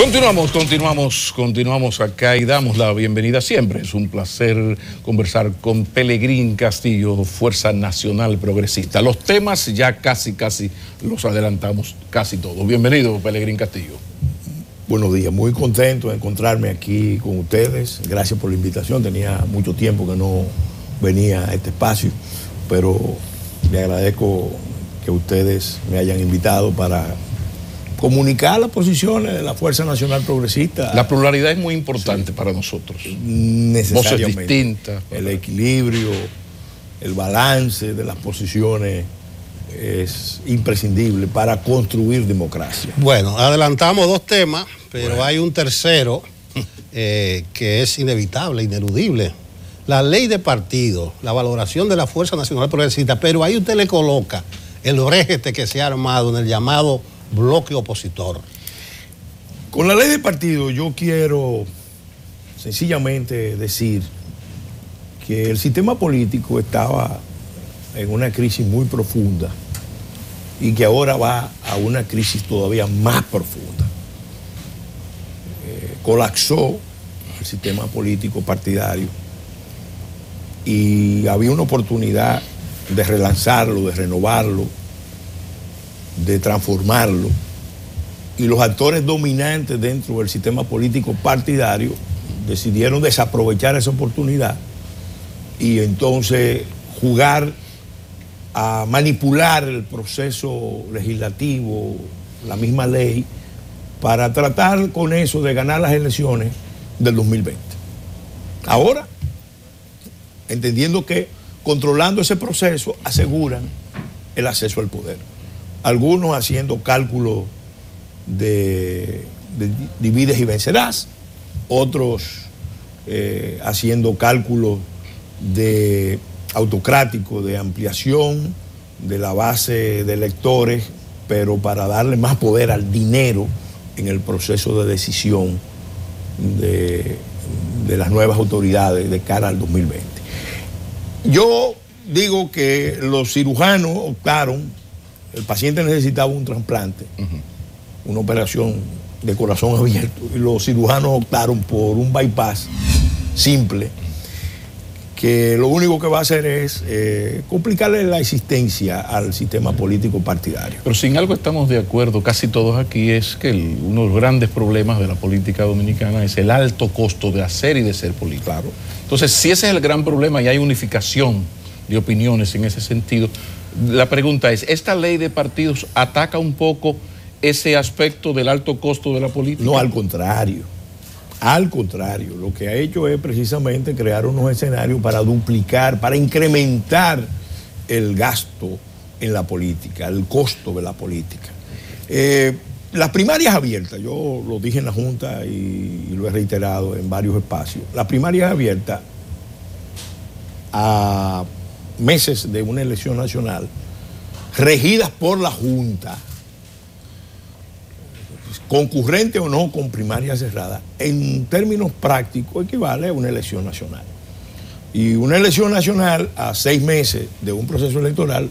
Continuamos acá y damos la bienvenida siempre. Es un placer conversar con Pelegrín Castillo, Fuerza Nacional Progresista. Los temas ya casi los adelantamos casi todos. Bienvenido, Pelegrín Castillo. Buenos días, muy contento de encontrarme aquí con ustedes. Gracias por la invitación. Tenía mucho tiempo que no venía a este espacio, pero le agradezco que ustedes me hayan invitado para comunicar las posiciones de la Fuerza Nacional Progresista. La pluralidad es muy importante para nosotros. Necesariamente. Voces distintas. El equilibrio, el balance de las posiciones es imprescindible para construir democracia. Bueno, adelantamos dos temas, pero hay un tercero que es inevitable, ineludible. La ley de partido, la valoración de la Fuerza Nacional Progresista, pero ahí usted le coloca el orejete que se ha armado en el llamado bloque opositor. Con la ley de partido yo quiero sencillamente decir que el sistema político estaba en una crisis muy profunda y que ahora va a una crisis todavía más profunda. Colapsó el sistema político partidario y había una oportunidad de relanzarlo, de renovarlo, de transformarlo, y los actores dominantes dentro del sistema político partidario decidieron desaprovechar esa oportunidad y entonces jugar a manipular el proceso legislativo, la misma ley, para tratar con eso de ganar las elecciones del 2020. Ahora, entendiendo que controlando ese proceso aseguran el acceso al poder. Algunos haciendo cálculos de divides y vencerás, otros haciendo cálculos de autocrático, de ampliación de la base de electores, pero para darle más poder al dinero en el proceso de decisión de las nuevas autoridades de cara al 2020. Yo digo que los cirujanos optaron. El paciente necesitaba un trasplante, una operación de corazón abierto, y los cirujanos optaron por un bypass simple, que lo único que va a hacer es complicarle la existencia al sistema político partidario. Pero sin algo estamos de acuerdo, casi todos aquí, es que uno de los grandes problemas de la política dominicana es el alto costo de hacer y de ser político. Claro. Entonces, si ese es el gran problema y hay unificación de opiniones en ese sentido, la pregunta es, ¿esta ley de partidos ataca un poco ese aspecto del alto costo de la política? No, al contrario. Al contrario, lo que ha hecho es precisamente crear unos escenarios para duplicar, para incrementar el gasto en la política, el costo de la política. Las primarias abiertas, yo lo dije en la Junta y lo he reiterado en varios espacios, las primarias abiertas a meses de una elección nacional, regidas por la Junta, concurrente o no con primaria cerrada, en términos prácticos equivale a una elección nacional. Y una elección nacional a 6 meses de un proceso electoral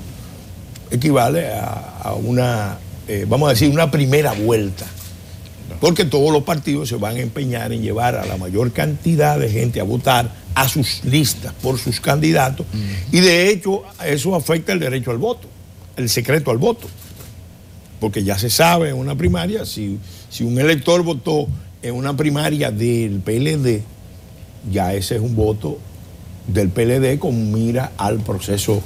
equivale a una, vamos a decir, una primera vuelta. Porque todos los partidos se van a empeñar en llevar a la mayor cantidad de gente a votar a sus listas por sus candidatos, y de hecho eso afecta el derecho al voto, el secreto al voto, porque ya se sabe en una primaria, si un elector votó en una primaria del PLD, ya ese es un voto del PLD con mira al proceso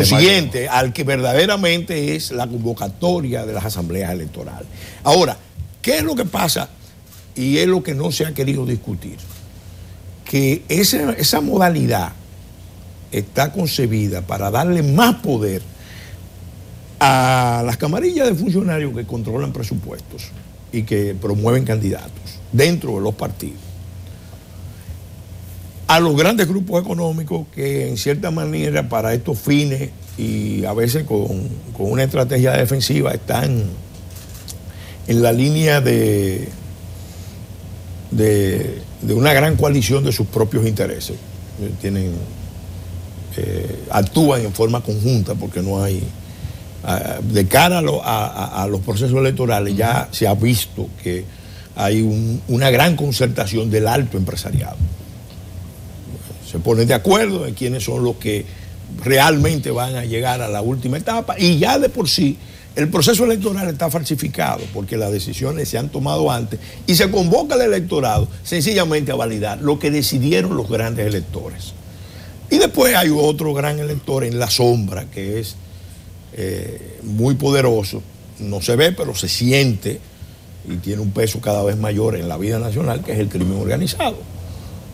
siguiente, al que verdaderamente es la convocatoria de las asambleas electorales. Ahora, ¿qué es lo que pasa? Y es lo que no se ha querido discutir, que esa modalidad está concebida para darle más poder a las camarillas de funcionarios que controlan presupuestos y que promueven candidatos dentro de los partidos, a los grandes grupos económicos que en cierta manera para estos fines y a veces con una estrategia defensiva están en la línea de una gran coalición de sus propios intereses. Actúan en forma conjunta porque no hay de cara a los procesos electorales, ya se ha visto que hay una gran concertación del alto empresariado. Se ponen de acuerdo en quiénes son los que realmente van a llegar a la última etapa, y ya de por sí el proceso electoral está falsificado porque las decisiones se han tomado antes y se convoca al electorado sencillamente a validar lo que decidieron los grandes electores. Y después hay otro gran elector en la sombra que es muy poderoso, no se ve pero se siente y tiene un peso cada vez mayor en la vida nacional, que es el crimen organizado.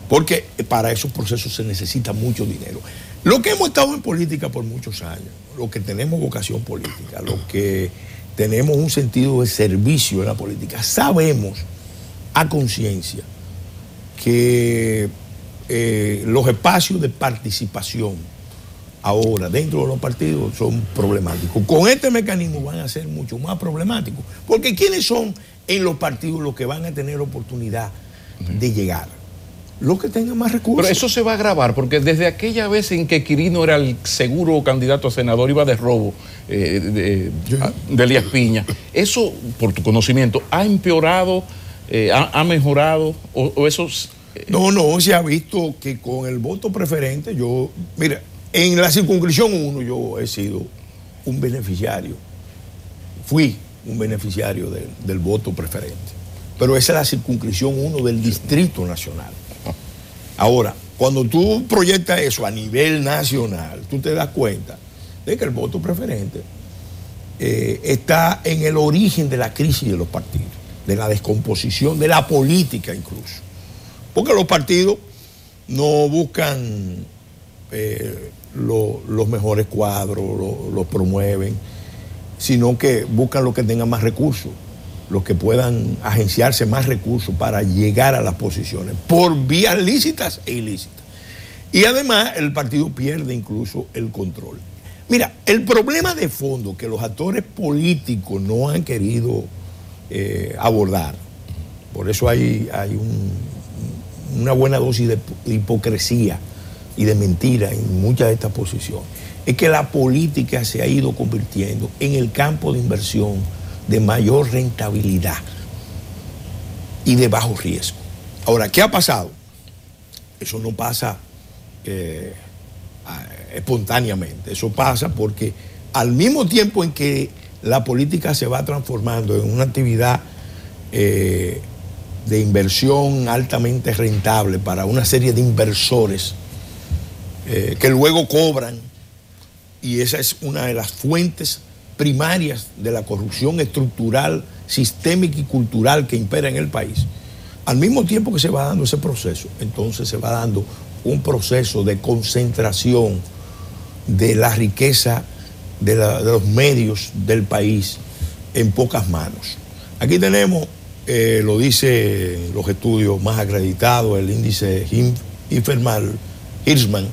Porque para esos procesos se necesita mucho dinero. Lo que hemos estado en política por muchos años, los que tenemos vocación política, los que tenemos un sentido de servicio en la política, sabemos a conciencia que los espacios de participación ahora dentro de los partidos son problemáticos. Con este mecanismo van a ser mucho más problemáticos, porque ¿quiénes son en los partidos los que van a tener oportunidad de llegar? Los que tengan más recursos. Pero eso se va a agravar, porque desde aquella vez en que Quirino era el seguro candidato a senador, iba de robo de Elías Piña, eso, por tu conocimiento, ¿ha empeorado, ha mejorado o eso? No, se ha visto que con el voto preferente, mira, en la circunscripción 1 yo he sido un beneficiario, fui un beneficiario del voto preferente, pero esa es la circunscripción 1 del Distrito Nacional. Ahora, cuando tú proyectas eso a nivel nacional, tú te das cuenta de que el voto preferente está en el origen de la crisis de los partidos, de la descomposición de la política incluso. Porque los partidos no buscan los mejores cuadros, los promueven, sino que buscan los que tengan más recursos, los que puedan agenciarse más recursos para llegar a las posiciones, por vías lícitas e ilícitas. Y además el partido pierde incluso el control. Mira, el problema de fondo que los actores políticos no han querido abordar, por eso hay una buena dosis de hipocresía y de mentira en muchas de estas posiciones, es que la política se ha ido convirtiendo en el campo de inversión de mayor rentabilidad y de bajo riesgo. Ahora, ¿qué ha pasado? Eso no pasa espontáneamente, eso pasa porque al mismo tiempo en que la política se va transformando en una actividad de inversión altamente rentable para una serie de inversores que luego cobran, y esa es una de las fuentes primarias de la corrupción estructural, sistémica y cultural que impera en el país. Al mismo tiempo que se va dando ese proceso, entonces se va dando un proceso de concentración de la riqueza de los medios del país en pocas manos. Aquí tenemos, lo dicen los estudios más acreditados, el índice Hirschman,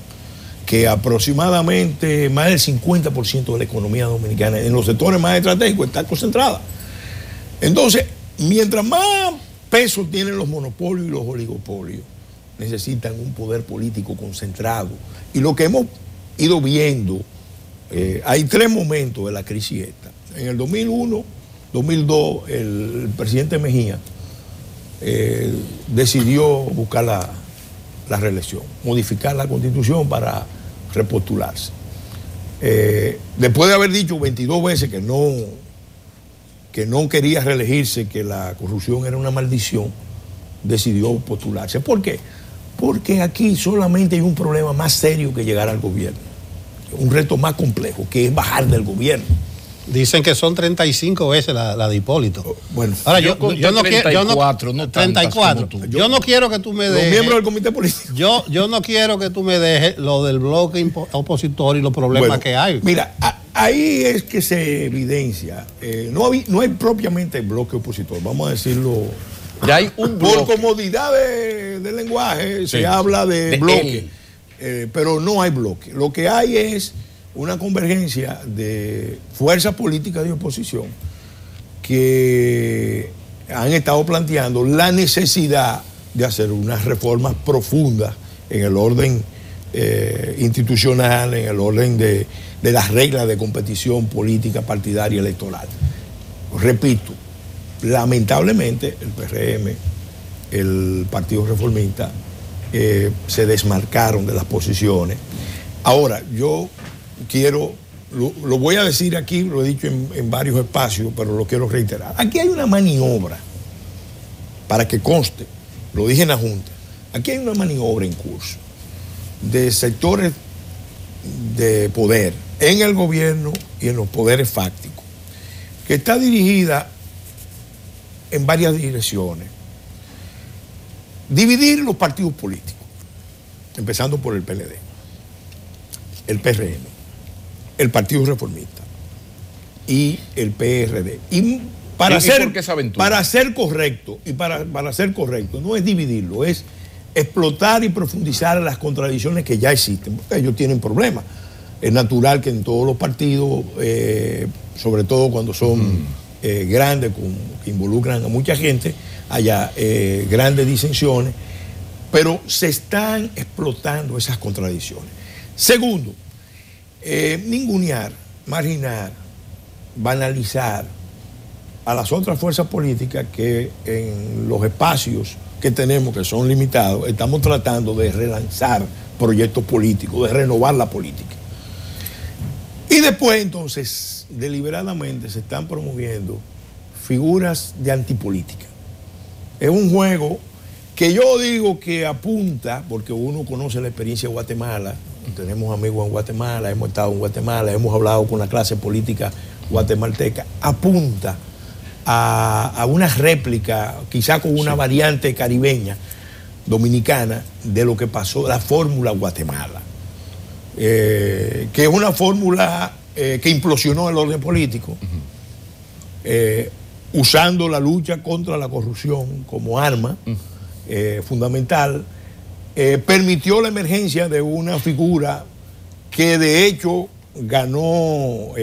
que aproximadamente más del 50% de la economía dominicana en los sectores más estratégicos está concentrada. Entonces, mientras más peso tienen los monopolios y los oligopolios, necesitan un poder político concentrado. Y lo que hemos ido viendo, hay tres momentos de la crisis esta. En el 2001, 2002, el presidente Mejía decidió buscar la reelección, modificar la Constitución para repostularse. Después de haber dicho 22 veces que no quería reelegirse, que la corrupción era una maldición, decidió postularse. ¿Por qué? Porque aquí solamente hay un problema más serio que llegar al gobierno, un reto más complejo, que es bajar del gobierno. Dicen que son 35 veces la de Hipólito. Bueno, ahora yo no quiero 34, no 34. Yo no quiero que tú me dejes. Los miembros del comité político. Yo no quiero que tú me dejes lo del bloque opositor y los problemas que hay. Mira, ahí es que se evidencia. No hay propiamente bloque opositor, vamos a decirlo. Ya hay un bloque. Por comodidad de lenguaje se habla de bloque, pero no hay bloque. Lo que hay es una convergencia de fuerzas políticas de oposición que han estado planteando la necesidad de hacer unas reformas profundas en el orden institucional, en el orden de de las reglas de competición política, partidaria, electoral. Repito, lamentablemente el PRM, el Partido Reformista, se desmarcaron de las posiciones. Ahora, yo quiero, lo voy a decir aquí, lo he dicho en varios espacios, pero lo quiero reiterar. Aquí hay una maniobra, para que conste, lo dije en la Junta, aquí hay una maniobra en curso de sectores de poder en el gobierno y en los poderes fácticos, que está dirigida en varias direcciones. Dividir los partidos políticos, empezando por el PLD, el PRM, el Partido Reformista y el PRD. Y para ser correcto, no es dividirlo, es explotar y profundizar las contradicciones que ya existen, porque ellos tienen problemas. Es natural que en todos los partidos, sobre todo cuando son grandes, que involucran a mucha gente, haya grandes disensiones, pero se están explotando esas contradicciones. Segundo, ningunear, marginar, banalizar a las otras fuerzas políticas que en los espacios que tenemos, que son limitados, estamos tratando de relanzar proyectos políticos, de renovar la política. Y después, entonces, deliberadamente se están promoviendo figuras de antipolítica. Es un juego que yo digo que apunta, porque uno conoce la experiencia de Guatemala, tenemos amigos en Guatemala, hemos estado en Guatemala, hemos hablado con la clase política guatemalteca, apunta a una réplica, quizá con una variante caribeña, dominicana, de lo que pasó, la fórmula Guatemala, que es una fórmula que implosionó el orden político, usando la lucha contra la corrupción como arma fundamental, permitió la emergencia de una figura que de hecho ganó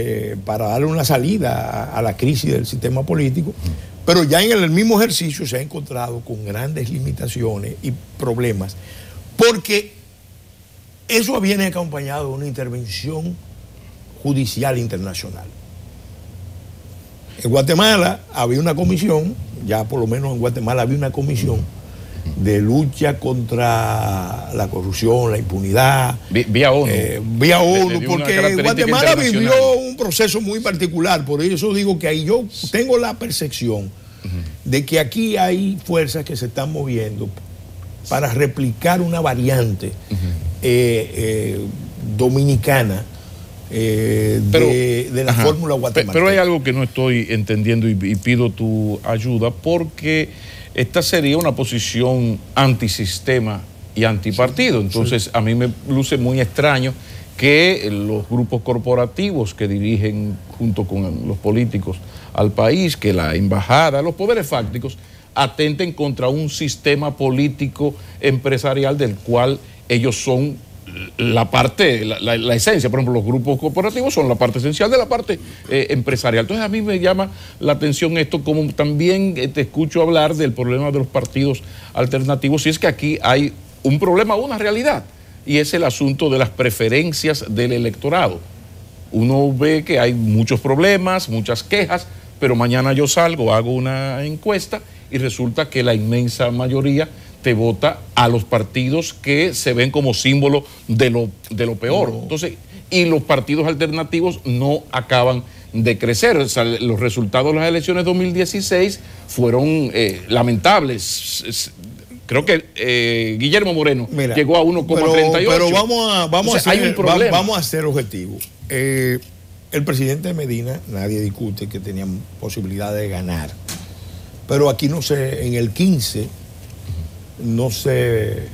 para darle una salida a la crisis del sistema político, pero ya en el mismo ejercicio se ha encontrado con grandes limitaciones y problemas, porque eso viene acompañado de una intervención judicial internacional. En Guatemala había una comisión, ya por lo menos en Guatemala había una comisión de lucha contra la corrupción, la impunidad. Vía ONU. Vía ONU, porque Guatemala vivió un proceso muy particular. Por eso digo que ahí yo tengo la percepción de que aquí hay fuerzas que se están moviendo para replicar una variante dominicana de la fórmula guatemalteca. Pero hay algo que no estoy entendiendo y pido tu ayuda, porque esta sería una posición antisistema y antipartido. Entonces, a mí me luce muy extraño que los grupos corporativos que dirigen junto con los políticos al país, que la embajada, los poderes fácticos, atenten contra un sistema político empresarial del cual ellos son la parte, la esencia. Por ejemplo, los grupos corporativos son la parte esencial de la parte empresarial. Entonces a mí me llama la atención esto, como también te escucho hablar del problema de los partidos alternativos, y es que aquí hay un problema, una realidad, y es el asunto de las preferencias del electorado. Uno ve que hay muchos problemas, muchas quejas, pero mañana yo salgo, hago una encuesta y resulta que la inmensa mayoría te vota a los partidos que se ven como símbolo de lo peor. Entonces, y los partidos alternativos no acaban de crecer. O sea, los resultados de las elecciones 2016 fueron lamentables. Creo que Guillermo Moreno llegó a 1,38. Pero vamos a ser objetivos. El presidente Medina, nadie discute que tenía posibilidad de ganar. Pero aquí no sé, en el 15 no se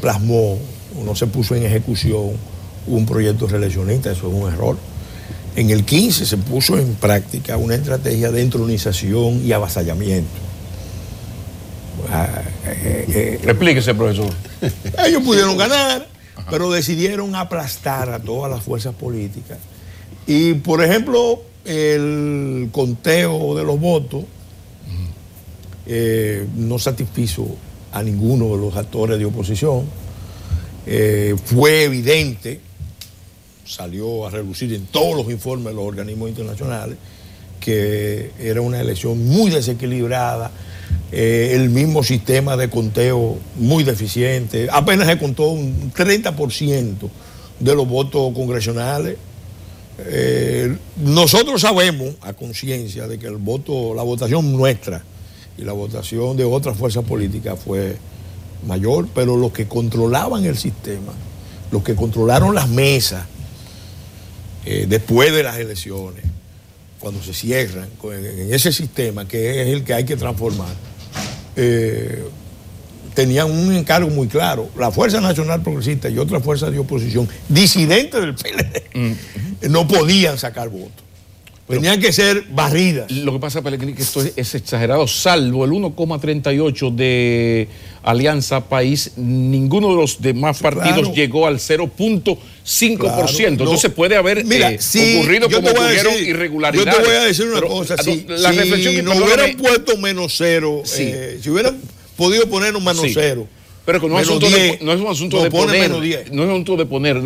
plasmó, no se puso en ejecución un proyecto reeleccionista, eso es un error. En el 15 se puso en práctica una estrategia de entronización y avasallamiento. Explíquese, profesor. Ellos pudieron ganar, pero decidieron aplastar a todas las fuerzas políticas. Y, por ejemplo, el conteo de los votos no satisfizo a ninguno de los actores de oposición. Fue evidente salió a relucir en todos los informes de los organismos internacionales, que era una elección muy desequilibrada, el mismo sistema de conteo muy deficiente, apenas se contó un 30% de los votos congresionales. Nosotros sabemos a conciencia de que la votación nuestra y la votación de otras fuerzas políticas fue mayor, pero los que controlaban el sistema, los que controlaron las mesas después de las elecciones, cuando se cierran en ese sistema que es el que hay que transformar, tenían un encargo muy claro. La Fuerza Nacional Progresista y otras fuerzas de oposición disidentes del PLD no podían sacar votos. Tenían que ser barridas. Lo que pasa, Pellegrini, que esto es exagerado. Salvo el 1,38 de Alianza País, ninguno de los demás partidos llegó al 0,5%. Claro, entonces puede haber ocurrido como ocurrieron irregularidades. Yo te voy a decir una cosa. Si no hubieran puesto menos cero, si hubieran podido poner un menos cero. Pero que no es un asunto de poner.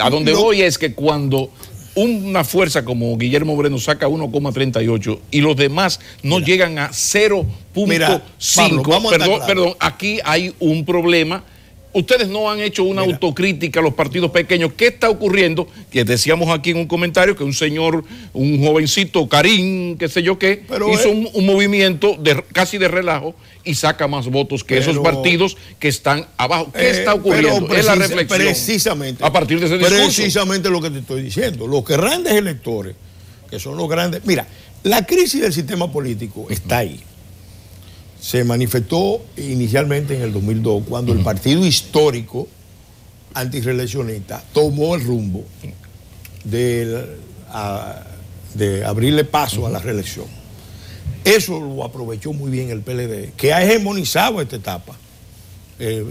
A donde voy es que cuando una fuerza como Guillermo Moreno saca 1,38 y los demás no llegan a 0,5. Perdón, aquí hay un problema. Ustedes no han hecho una autocrítica a los partidos pequeños. ¿Qué está ocurriendo? Que decíamos aquí en un comentario que un señor, un jovencito, Karim, qué sé yo qué, hizo un movimiento casi de relajo y saca más votos que esos partidos que están abajo. ¿Qué está ocurriendo? Es la reflexión. Precisamente. A partir de ese discurso. Precisamente lo que te estoy diciendo. Los grandes electores, que son los grandes... Mira, la crisis del sistema político está ahí. Se manifestó inicialmente en el 2002, cuando el partido histórico antirreeleccionista tomó el rumbo de abrirle paso a la reelección. Eso lo aprovechó muy bien el PLD, que ha hegemonizado esta etapa.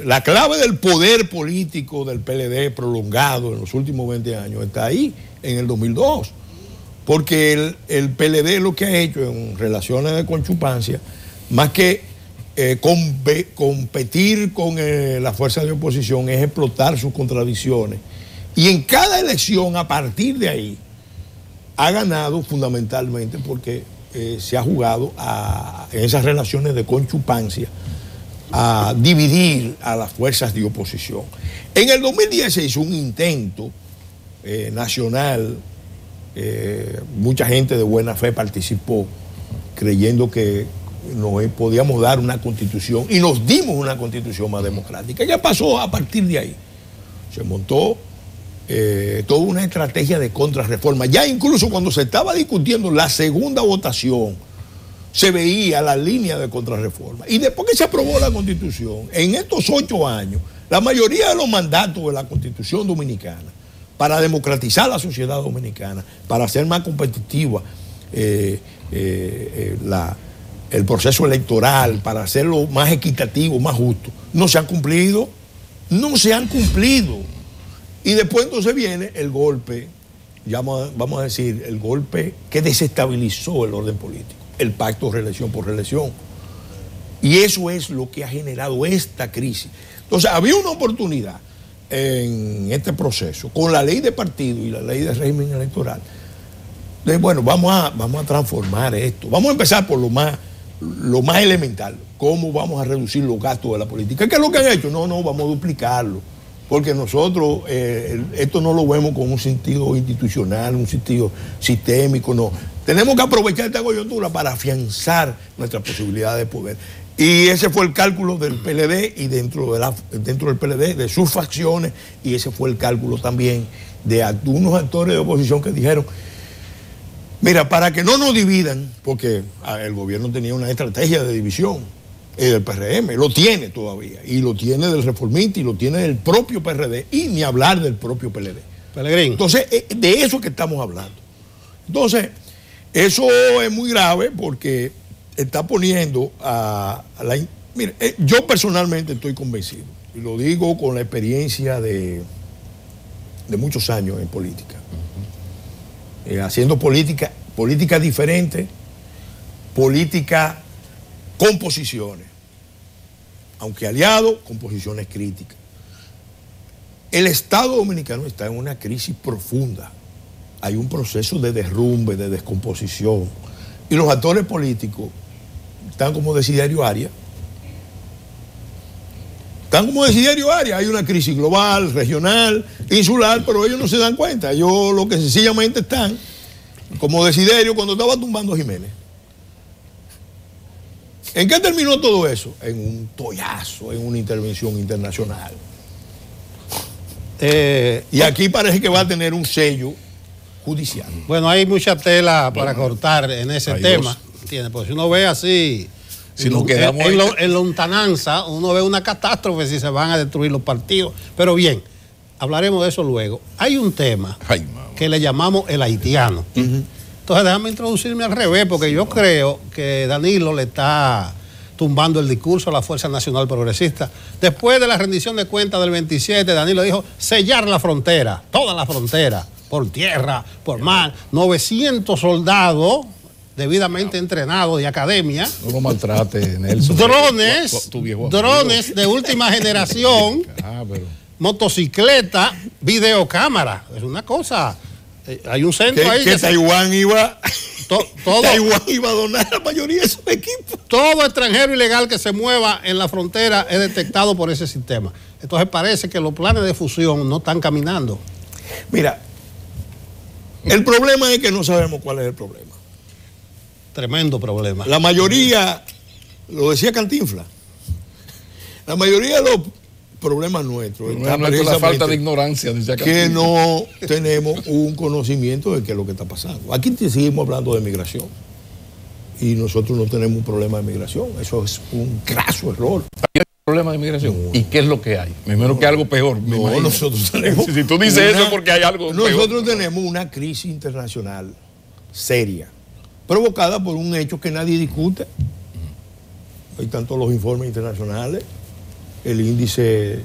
La clave del poder político del PLD prolongado en los últimos 20 años está ahí, en el 2002. Porque el PLD lo que ha hecho en relaciones de conchupancia, más que competir con las fuerzas de oposición, es explotar sus contradicciones. Y en cada elección, a partir de ahí, ha ganado fundamentalmente porque se ha jugado en esas relaciones de conchupancia a dividir a las fuerzas de oposición. En el 2010 se hizo un intento nacional, mucha gente de buena fe participó, creyendo que nos podíamos dar una constitución, y nos dimos una constitución más democrática. Ya pasó a partir de ahí. Se montó toda una estrategia de contrarreforma. Ya incluso cuando se estaba discutiendo la segunda votación, se veía la línea de contrarreforma. Y después que se aprobó la constitución, en estos 8 años, la mayoría de los mandatos de la constitución dominicana, para democratizar la sociedad dominicana, para hacer más competitiva el proceso electoral, para hacerlo más equitativo, más justo, no se han cumplido. No se han cumplido. Y después entonces viene el golpe, vamos a decir, el golpe que desestabilizó el orden político, el pacto reelección por reelección. Y eso es lo que ha generado esta crisis. Entonces, había una oportunidad en este proceso, con la ley de partido y la ley de régimen electoral, de, bueno, vamos a transformar esto. Vamos a empezar por lo más elemental. ¿Cómo vamos a reducir los gastos de la política? ¿Qué es lo que han hecho? No, vamos a duplicarlo. Porque nosotros esto no lo vemos con un sentido institucional, un sentido sistémico, no. Tenemos que aprovechar esta coyuntura para afianzar nuestra posibilidad de poder. Y ese fue el cálculo del PLD y dentro del PLD, de sus facciones, y ese fue el cálculo también de algunos actores de oposición que dijeron, mira, para que no nos dividan, porque el gobierno tenía una estrategia de división, del PRM, lo tiene todavía, y lo tiene del Reformista, y lo tiene del propio PRD, y ni hablar del propio PLD. Pellegrini. Entonces, de eso que estamos hablando. Entonces, eso es muy grave porque está poniendo mire, yo personalmente estoy convencido, y lo digo con la experiencia de muchos años en política, haciendo política diferente, política con posiciones, aunque aliado, con posiciones críticas. El Estado dominicano está en una crisis profunda. Hay un proceso de derrumbe, de descomposición. Y los actores políticos están como Desiderio Arias. Hay una crisis global, regional, insular, pero ellos no se dan cuenta. Ellos lo que sencillamente están como Desiderio cuando estaba tumbando a Jiménez. ¿En qué terminó todo eso? En un tollazo, en una intervención internacional. Y aquí parece que va a tener un sello judicial. Bueno, hay mucha tela para cortar en ese tema. ¿Entiendes? Pues si uno ve así, si nos quedamos en lontananza, uno ve una catástrofe si se van a destruir los partidos. Pero bien, hablaremos de eso luego. Hay un tema que le llamamos el haitiano. Entonces déjame introducirme al revés, porque yo creo que Danilo le está tumbando el discurso a la Fuerza Nacional Progresista. Después de la rendición de cuentas del 27, Danilo dijo sellar la frontera, toda la frontera, por tierra, por mar, 900 soldados debidamente entrenados de academia. No lo maltrate, Nelson. Drones de última generación, motocicleta, videocámara. Es una cosa. Hay un centro ahí. Que Taiwán iba... Taiwán iba a donar la mayoría de esos equipos. Todo extranjero ilegal que se mueva en la frontera es detectado por ese sistema. Entonces parece que los planes de fusión no están caminando. Mira, el problema es que no sabemos cuál es el problema. Tremendo problema. La mayoría, lo decía Cantinflas, la mayoría de los problemas nuestros está la falta de ignorancia, que no tenemos un conocimiento de qué es lo que está pasando. Aquí seguimos hablando de migración y nosotros no tenemos un problema de migración. Eso es un graso error. ¿Hay problema de migración? ¿Y qué es lo que hay? Me imagino que algo peor. No, nosotros tenemos... Si tú dices eso es porque hay algo peor. Nosotros tenemos una crisis internacional seria, provocada por un hecho que nadie discute. Hay tantos los informes internacionales. El índice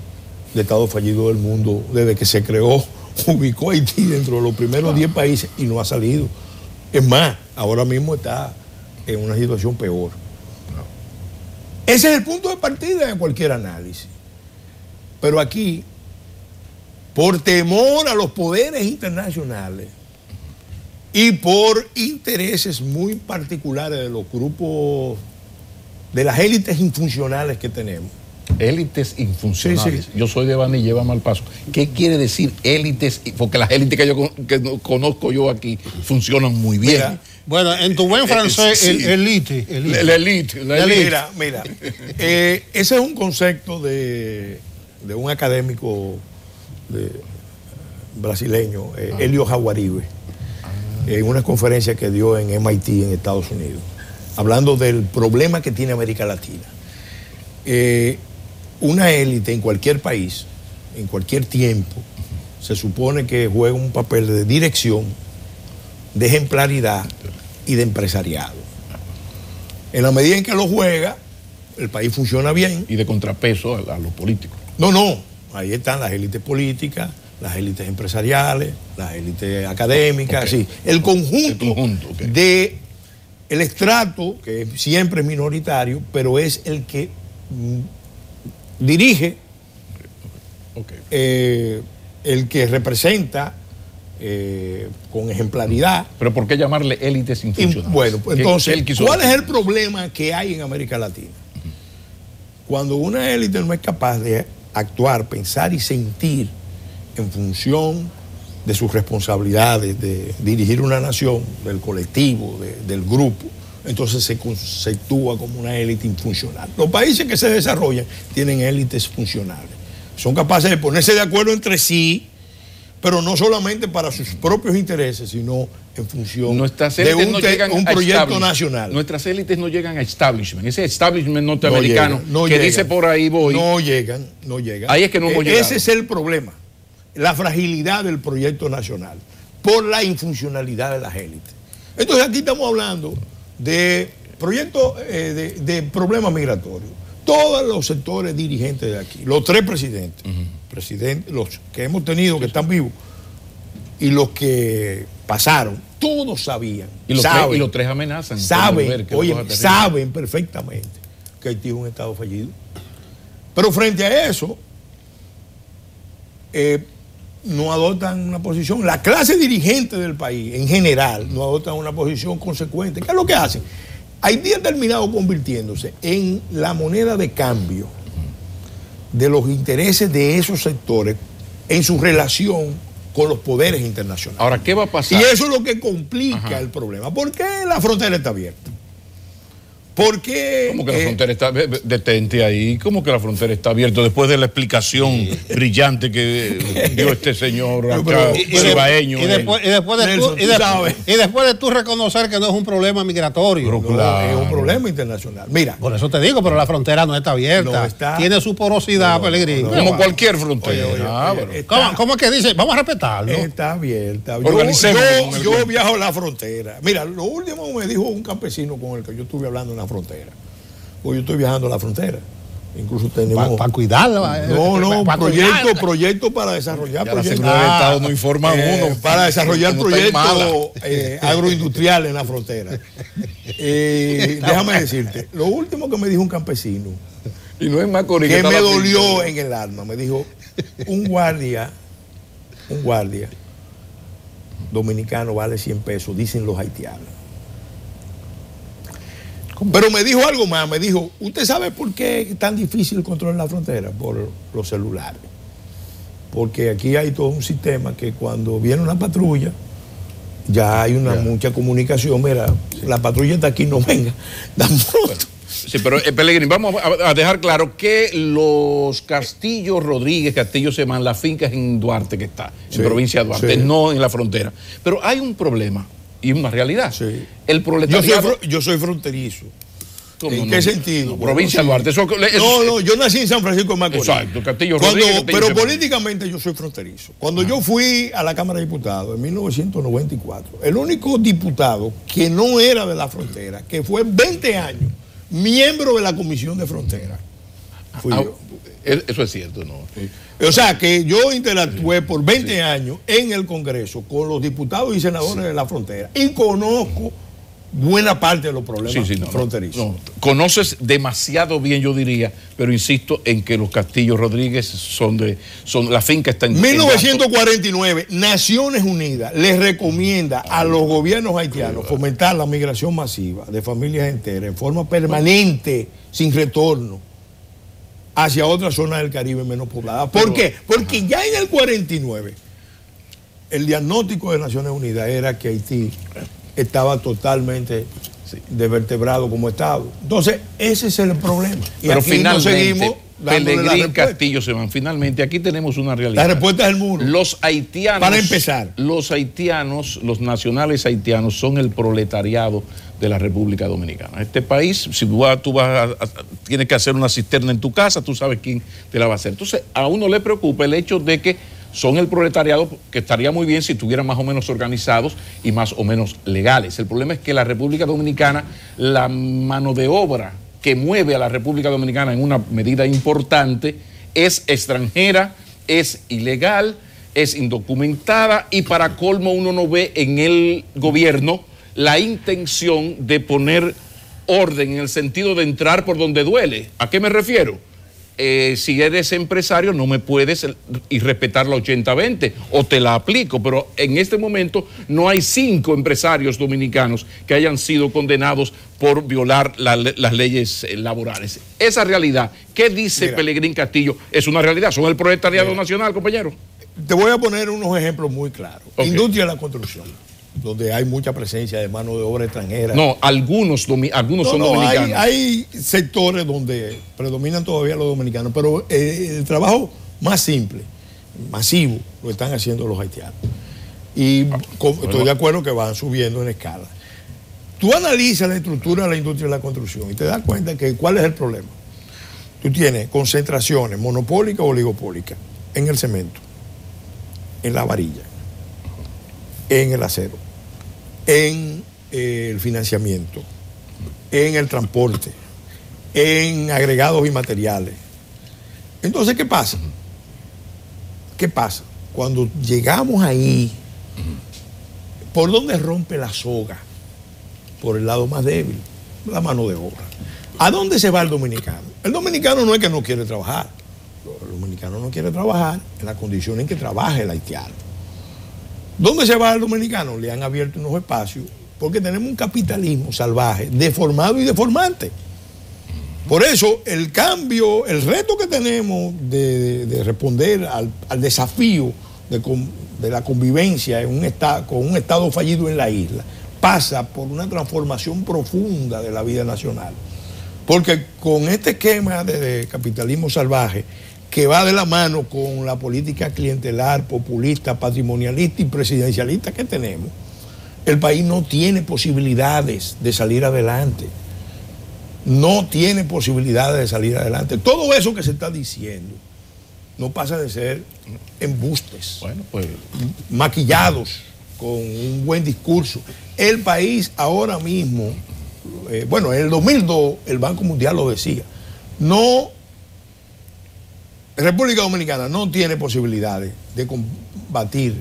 de estado fallido del mundo, desde que se creó, ubicó a Haití dentro de los primeros 10 países y no ha salido. Es más, ahora mismo está en una situación peor. Ese es el punto de partida de cualquier análisis. Pero aquí, por temor a los poderes internacionales y por intereses muy particulares de los grupos, de las élites infuncionales que tenemos, élites infuncionales. Sí. Yo soy de Bani y lleva mal paso. ¿Qué quiere decir élites? Porque las élites que conozco yo aquí funcionan muy bien. Mira, bueno, en tu buen francés, sí. Elite. Mira. Ese es un concepto de un académico brasileño, Helio Jaguaribe, en una conferencia que dio en MIT en Estados Unidos, hablando del problema que tiene América Latina. Una élite en cualquier país, en cualquier tiempo, se supone que juega un papel de dirección, de ejemplaridad y de empresariado. En la medida en que lo juega, el país funciona bien. Y de contrapeso a los políticos. No. Ahí están las élites políticas, las élites empresariales, las élites académicas, okay. Sí. El conjunto okay. De el estrato, que siempre es minoritario, pero es el que dirige, el que representa con ejemplaridad. ¿Pero por qué llamarle élites infuncionales? Bueno, pues entonces, ¿cuál es el problema que hay en América Latina? Cuando una élite no es capaz de actuar, pensar y sentir en función de sus responsabilidades, de dirigir una nación, del colectivo, del grupo, entonces se conceptúa como una élite infuncional. Los países que se desarrollan tienen élites funcionales. Son capaces de ponerse de acuerdo entre sí, pero no solamente para sus propios intereses, sino en función de un proyecto nacional. Nuestras élites no llegan a establishment. Ese establishment norteamericano que dice por ahí voy. No llegan. Ahí es que no hemos llegado. Ese es el problema. La fragilidad del proyecto nacional por la infuncionalidad de las élites. Entonces aquí estamos hablando de proyectos, de problemas migratorios. Todos los sectores dirigentes de aquí, los tres presidentes, los que hemos tenido, que están vivos, y los que pasaron, todos sabían. Y los tres amenazan. Saben perfectamente que Haití es un estado fallido. Pero frente a eso, no adoptan una posición, la clase dirigente del país en general no adoptan una posición consecuente. ¿Qué es lo que hacen? Haití ha terminado convirtiéndose en la moneda de cambio de los intereses de esos sectores en su relación con los poderes internacionales. Ahora, ¿qué va a pasar? Y eso es lo que complica el problema. ¿Por qué la frontera está abierta? Porque ¿Cómo que la frontera está? Detente ahí. ¿Cómo que la frontera está abierta? Después de la explicación brillante que dio este señor acá, cibaeño. Y después de tú reconocer que no es un problema migratorio. No, claro, es un problema internacional. Mira. Por eso te digo, pero la frontera no está abierta. No está, tiene su porosidad, Pellegrini. Como cualquier frontera. ¿Cómo es que dice? Vamos a respetarlo. Está abierta. Yo viajo a la frontera. Mira, lo último me dijo un campesino con el que yo estuve hablando en la frontera. Pues yo estoy viajando a la frontera. Incluso tenemos. Para cuidarla. Proyectos para desarrollar proyectos. La Secretaría de Estado no informa uno. Para desarrollar proyectos agroindustriales en la frontera. Déjame decirte, lo último que me dijo un campesino, y no es más que me dolió en el alma, me dijo, un guardia dominicano vale 100 pesos, dicen los haitianos. Pero me dijo algo más, me dijo, ¿usted sabe por qué es tan difícil controlar la frontera? Por los celulares. Porque aquí hay todo un sistema que cuando viene una patrulla, ya hay mucha comunicación. Mira, la patrulla está aquí, no venga. Sí, pero Pellegrini, vamos a dejar claro que los Castillo Rodríguez, Castillo Semán, la finca es en Duarte, que está, en provincia de Duarte, no en la frontera. Pero hay un problema. Y una realidad. Sí. El proletariado. Yo soy fronterizo. ¿En qué sentido? Provincia de Duarte. No, yo nací en San Francisco de Macorís. Exacto, Castillo Rodríguez. Pero políticamente yo soy fronterizo. Cuando yo fui a la Cámara de Diputados en 1994, el único diputado que no era de la frontera, que fue 20 años miembro de la Comisión de Frontera, fui yo. Eso es cierto, ¿no? Sí. O sea, que yo interactué por 20 años en el Congreso con los diputados y senadores de la frontera y conozco buena parte de los problemas fronterizos. Conoces demasiado bien, yo diría, pero insisto en que los Castillo Rodríguez la finca está en 1949, Naciones Unidas les recomienda a los gobiernos haitianos fomentar la migración masiva de familias enteras en forma permanente, sin retorno, hacia otra zona del Caribe menos poblada. ¿Por qué? Porque ya en el 49 el diagnóstico de Naciones Unidas era que Haití estaba totalmente desvertebrado como Estado. Entonces, ese es el problema. Y pero aquí finalmente, seguimos Pellegrini, Castillo Semán, finalmente aquí tenemos una realidad. La respuesta es el muro. Los haitianos, para empezar, los haitianos, los nacionales haitianos son el proletariado de la República Dominicana. Este país, si tienes que hacer una cisterna en tu casa, tú sabes quién te la va a hacer. Entonces, a uno le preocupa el hecho de que son el proletariado, que estaría muy bien si estuvieran más o menos organizados y más o menos legales. El problema es que la República Dominicana, la mano de obra que mueve a la República Dominicana en una medida importante es extranjera, es ilegal, es indocumentada y para colmo uno no ve en el gobierno la intención de poner orden en el sentido de entrar por donde duele. ¿A qué me refiero? Si eres empresario no me puedes irrespetar la 80-20 o te la aplico, pero en este momento no hay 5 empresarios dominicanos que hayan sido condenados por violar las leyes laborales. Esa realidad, ¿qué dice Pellegrini Castillo? Es una realidad, son el proletariado nacional, compañero. Te voy a poner unos ejemplos muy claros. Industria de la construcción, donde hay mucha presencia de mano de obra extranjera. No, algunos son dominicanos. Hay sectores donde predominan todavía los dominicanos, pero el trabajo más simple, masivo, lo están haciendo los haitianos. Y estoy de acuerdo que van subiendo en escala. Tú analizas la estructura de la industria de la construcción y te das cuenta que ¿cuál es el problema? Tú tienes concentraciones monopólicas o oligopólicas en el cemento, en la varilla, en el acero, en el financiamiento, en el transporte, en agregados y materiales. Entonces, ¿qué pasa? ¿Qué pasa? Cuando llegamos ahí, ¿por dónde rompe la soga? Por el lado más débil, la mano de obra. ¿A dónde se va el dominicano? El dominicano no es que no quiere trabajar. El dominicano no quiere trabajar en las condiciones en que trabaja el haitiano. ¿Dónde se va el dominicano? Le han abierto unos espacios porque tenemos un capitalismo salvaje, deformado y deformante. Por eso el cambio, el reto que tenemos de responder al desafío de la convivencia con un Estado fallido en la isla pasa por una transformación profunda de la vida nacional. Porque con este esquema de capitalismo salvaje que va de la mano con la política clientelar, populista, patrimonialista y presidencialista que tenemos, el país no tiene posibilidades de salir adelante. No tiene posibilidades de salir adelante. Todo eso que se está diciendo no pasa de ser embustes, bueno, pues, maquillados con un buen discurso. El país ahora mismo, en el 2002 el Banco Mundial lo decía, República Dominicana no tiene posibilidades de combatir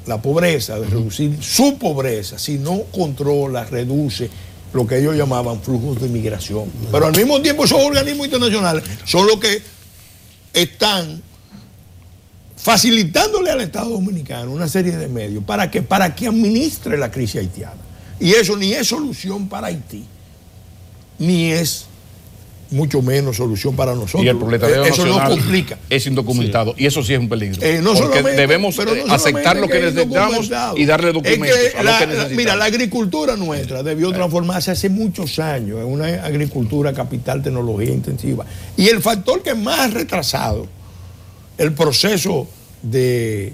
la pobreza, de reducir su pobreza, si no controla, reduce lo que ellos llamaban flujos de migración. Pero al mismo tiempo esos organismos internacionales son los que están facilitándole al Estado Dominicano una serie de medios para que administre la crisis haitiana. Y eso ni es solución para Haití, ni es mucho menos solución para nosotros. Y el proletariado eso nacional nos complica. Es indocumentado, sí. Y eso sí es un peligro. Porque debemos aceptar lo que necesitamos y darle documentos a lo que necesitamos. Mira, la agricultura nuestra debió transformarse hace muchos años en una agricultura capital, tecnología intensiva. Y el factor que más ha retrasado el proceso de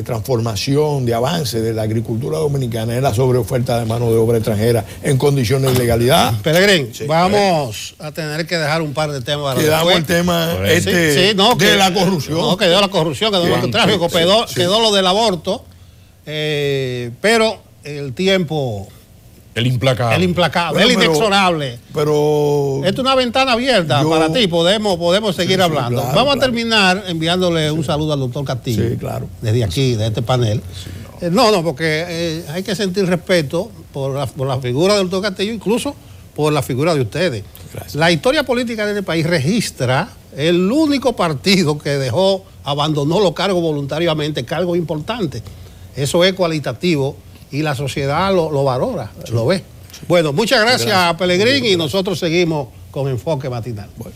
transformación, de avance de la agricultura dominicana es la sobreoferta de mano de obra extranjera en condiciones de ilegalidad. Pelegrín, sí, vamos a tener que dejar un par de temas. Quedamos el tema de la corrupción. No, quedó la corrupción, quedó lo tráfico, quedó lo del aborto, pero el tiempo... El implacable. El inexorable. Pero esto es una ventana abierta para ti, podemos seguir hablando. Claro, Vamos a terminar enviándole un saludo al doctor Castillo. Sí, claro. Desde aquí, de este panel. Sí, porque hay que sentir respeto por la figura del doctor Castillo, incluso por la figura de ustedes. Gracias. La historia política de este país registra el único partido que abandonó los cargos voluntariamente, cargos importantes. Eso es cualitativo. Y la sociedad lo valora, lo ve. Bueno, muchas gracias, Pelegrín, y nosotros seguimos con Enfoque Matinal. Bueno.